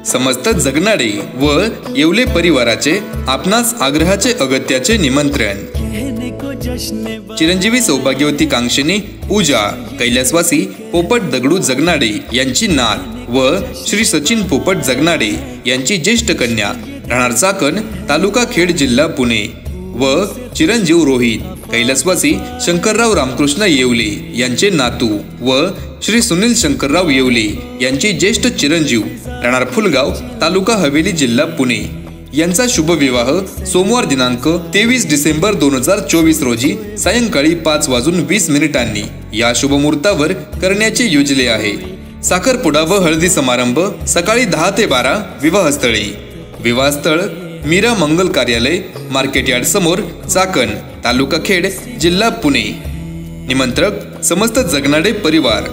समस्त जगनाडे व येवले परिवाराचे आपणास आग्रहाचे अगत्याचे निमंत्रण। चिरंजीवी सौभाग्यवती कांक्षिणी पूजा कैलासवासी पोपट दगडू जगनाडे यांची नात व श्री सचिन पोपट जगनाडे यांची ज्येष्ठ कन्या, राहणार चाकण, तालुका खेड, जिल्हा पुणे व चिरंजीव रोहित कैलासवासी शंकरराव रामकृष्ण येवले यांचे नातू व श्री सुनील शंकरराव येवले यांची ज्येष्ठ चिरंजीव, राहणार फुलगाव, तालुका हवेली, जिल्हा पुणे यांचा शुभ विवाह सोमवार दिनांक 23 डिसेंबर 2024 रोजी सायंकाळी 5:20 या शुभमुहूर्तावर करण्याचे योजले आहे। साखरपुडा व हळदी समारंभ सकाळी 10 ते 12 विवाहस्थळी। विवाहस्थळ मीरा मंगल कार्यालय, मार्केट यार्ड समोर, चाकण, तालुका खेड, जिल्हा पुणे। निमंत्रक समस्त जगनाडे परिवार।